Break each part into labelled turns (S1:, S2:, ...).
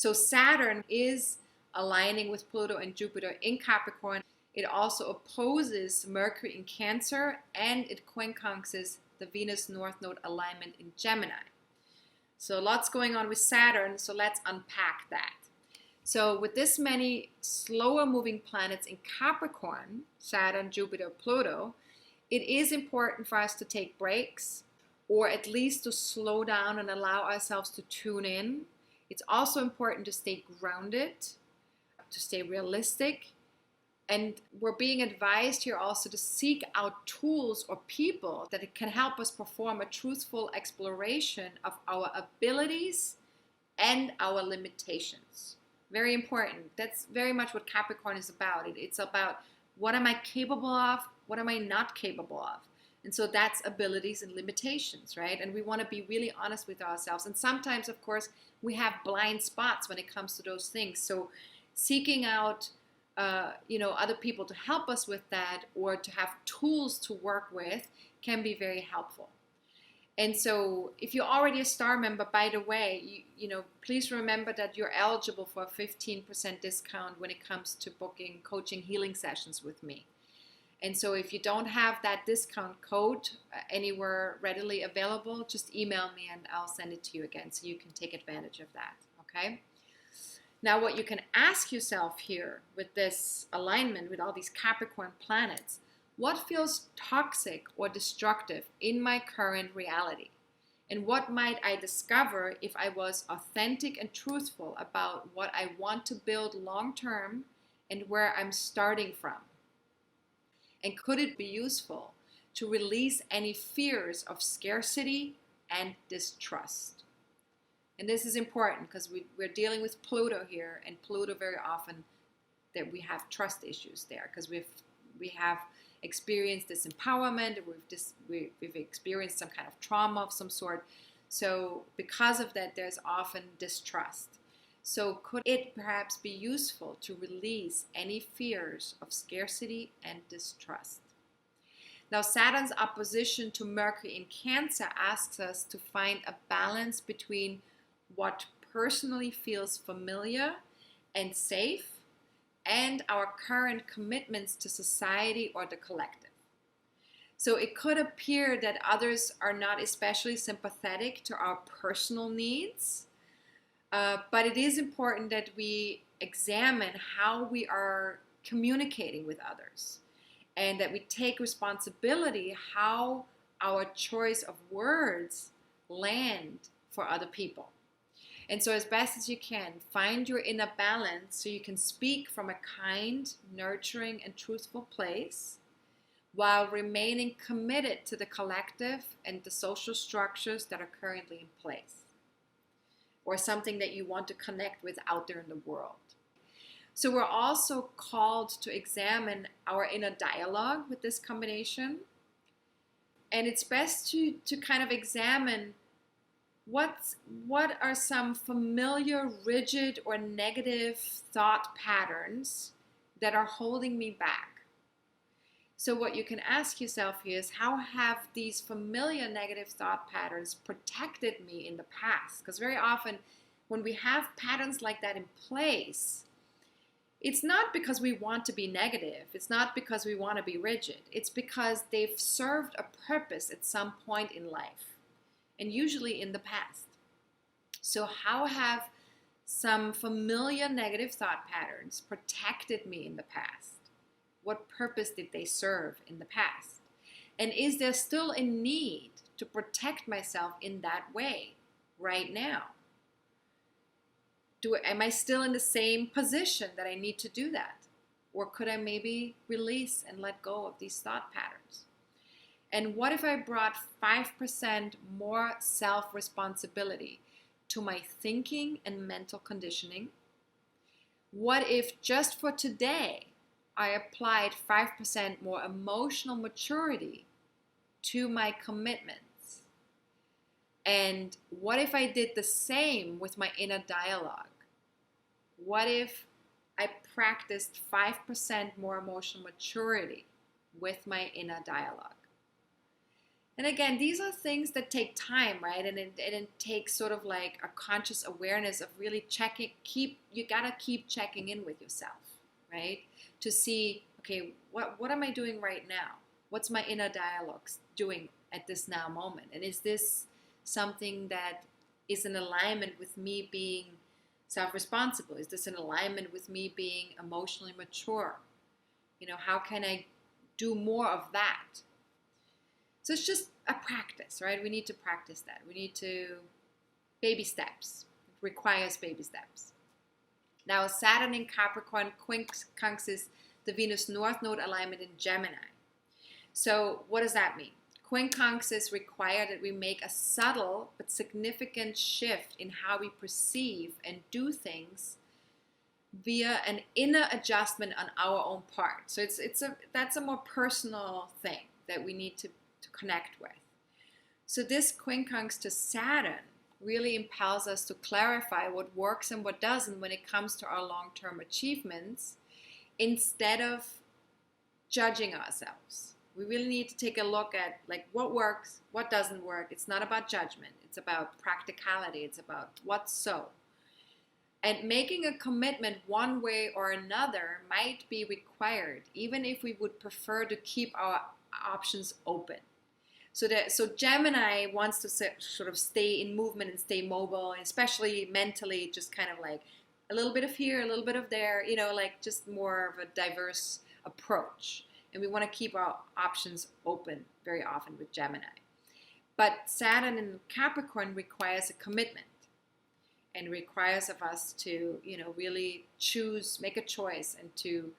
S1: So Saturn is aligning with Pluto and Jupiter in Capricorn. It also opposes Mercury in Cancer, and it quincunxes the Venus North Node alignment in Gemini. So lots going on with Saturn, so let's unpack that. So with this many slower moving planets in Capricorn, Saturn, Jupiter, Pluto, it is important for us to take breaks, or at least to slow down and allow ourselves to tune in. It's also important to stay grounded, to stay realistic. And we're being advised here also to seek out tools or people that can help us perform a truthful exploration of our abilities and our limitations. Very important. That's very much what Capricorn is about. It's about what am I capable of, what am I not capable of. And so that's abilities and limitations, right? And we want to be really honest with ourselves. And sometimes, of course, we have blind spots when it comes to those things. So seeking out other people to help us with that, or to have tools to work with, can be very helpful. And so if you're already a star member, by the way, please remember that you're eligible for a 15% discount when it comes to booking coaching healing sessions with me. And so if you don't have that discount code anywhere readily available, just email me and I'll send it to you again so you can take advantage of that, okay? Now, what you can ask yourself here with this alignment, with all these Capricorn planets, what feels toxic or destructive in my current reality? And what might I discover if I was authentic and truthful about what I want to build long term and where I'm starting from? And could it be useful to release any fears of scarcity and distrust? And this is important because we're dealing with Pluto here, and Pluto very often that we have trust issues there because we have experienced disempowerment, we've experienced some kind of trauma of some sort. So because of that, there's often distrust. So could it perhaps be useful to release any fears of scarcity and distrust? Now, Saturn's opposition to Mercury in Cancer asks us to find a balance between what personally feels familiar and safe and our current commitments to society or the collective. So it could appear that others are not especially sympathetic to our personal needs, but it is important that we examine how we are communicating with others, and that we take responsibility how our choice of words land for other people. And so as best as you can, find your inner balance so you can speak from a kind, nurturing, and truthful place while remaining committed to the collective and the social structures that are currently in place, or something that you want to connect with out there in the world. So we're also called to examine our inner dialogue with this combination. And it's best to kind of examine what are some familiar, rigid, or negative thought patterns that are holding me back. So what you can ask yourself here is, how have these familiar negative thought patterns protected me in the past? Because very often when we have patterns like that in place, it's not because we want to be negative. It's not because we want to be rigid. It's because they've served a purpose at some point in life, and usually in the past. So how have some familiar negative thought patterns protected me in the past? What purpose did they serve in the past? And is there still a need to protect myself in that way right now? Am I still in the same position that I need to do that? Or could I maybe release and let go of these thought patterns? And what if I brought 5% more self-responsibility to my thinking and mental conditioning? What if just for today, I applied 5% more emotional maturity to my commitments? And what if I did the same with my inner dialogue? What if I practiced 5% more emotional maturity with my inner dialogue? And again, these are things that take time, right? And it takes sort of like a conscious awareness of really checking, you gotta keep checking in with yourself, right? To see, okay, what am I doing right now? What's my inner dialogue doing at this now moment? And is this something that is in alignment with me being self-responsible? Is this in alignment with me being emotionally mature? How can I do more of that? So it's just a practice, right? We need to practice that. We need to, baby steps. It requires baby steps. Now, Saturn in Capricorn quincunxes the Venus North Node alignment in Gemini. So what does that mean? Quincunxes require that we make a subtle but significant shift in how we perceive and do things via an inner adjustment on our own part. So that's a more personal thing that we need to connect with. So this quincunx to Saturn really impels us to clarify what works and what doesn't when it comes to our long-term achievements, instead of judging ourselves. We really need to take a look at like what works, what doesn't work. It's not about judgment. It's about practicality. It's about what's so. And making a commitment one way or another might be required, even if we would prefer to keep our options open. So Gemini wants to sort of stay in movement and stay mobile, and especially mentally, just kind of like a little bit of here, a little bit of there, like just more of a diverse approach. And we want to keep our options open very often with Gemini. But Saturn in Capricorn requires a commitment and requires of us to, really choose, make a choice, and to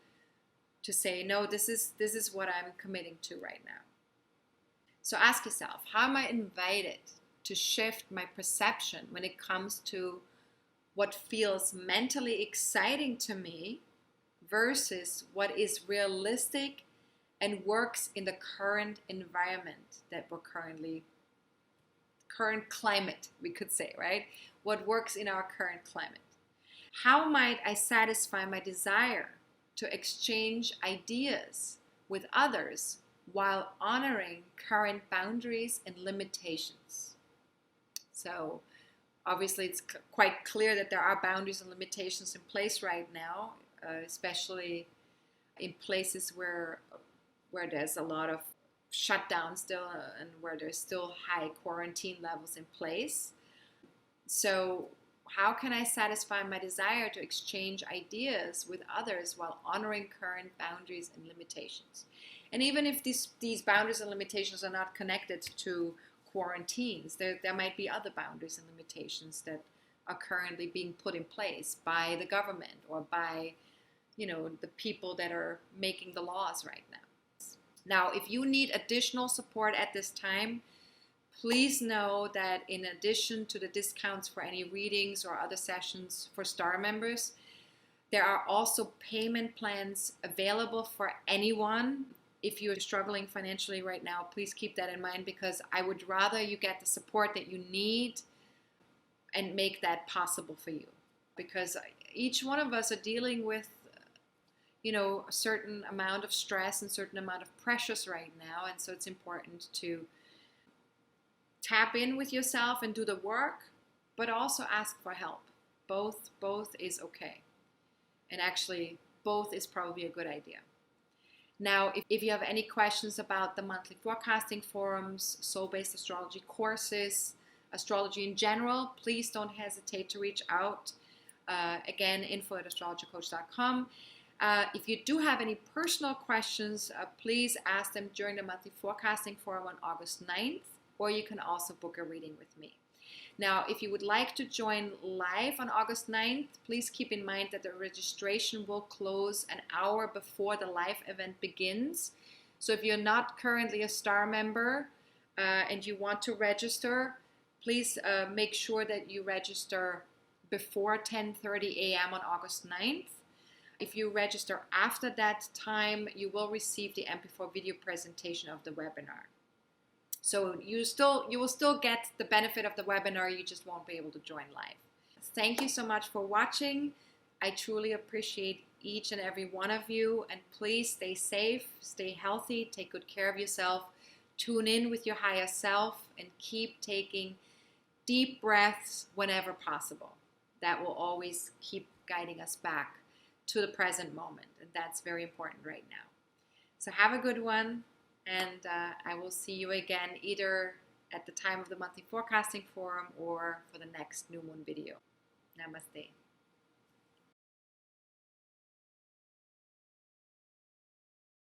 S1: say, no, this is what I'm committing to right now. So ask yourself, how am I invited to shift my perception when it comes to what feels mentally exciting to me versus what is realistic and works in the current environment that we're current climate, we could say, right? What works in our current climate? How might I satisfy my desire to exchange ideas with others while honoring current boundaries and limitations? So obviously it's quite clear that there are boundaries and limitations in place right now, especially in places where there's a lot of shutdown still, and where there's still high quarantine levels in place. So how can I satisfy my desire to exchange ideas with others while honoring current boundaries and limitations? And even if these boundaries and limitations are not connected to quarantines, there might be other boundaries and limitations that are currently being put in place by the government or by, the people that are making the laws right now. Now, if you need additional support at this time, please know that in addition to the discounts for any readings or other sessions for star members, there are also payment plans available for anyone. If you're struggling financially right now, please keep that in mind, because I would rather you get the support that you need and make that possible for you. Because each one of us are dealing with a certain amount of stress and certain amount of pressures right now. And so it's important to tap in with yourself and do the work, but also ask for help. Both is okay. And actually, both is probably a good idea. Now, if you have any questions about the monthly forecasting forums, soul-based astrology courses, astrology in general, please don't hesitate to reach out. Again, info@astrologercoach.com. If you do have any personal questions, please ask them during the monthly forecasting forum on August 9th, or you can also book a reading with me. Now, if you would like to join live on August 9th, please keep in mind that the registration will close an hour before the live event begins. So if you're not currently a star member and you want to register, please make sure that you register before 10:30 a.m. on August 9th. If you register after that time, you will receive the MP4 video presentation of the webinar. So you will still get the benefit of the webinar, you just won't be able to join live. Thank you so much for watching. I truly appreciate each and every one of you, and please stay safe, stay healthy, take good care of yourself. Tune in with your higher self and keep taking deep breaths whenever possible. That will always keep guiding us back to the present moment. And that's very important right now. So have a good one. And I will see you again either at the time of the monthly forecasting forum or for the next new moon video. Namaste.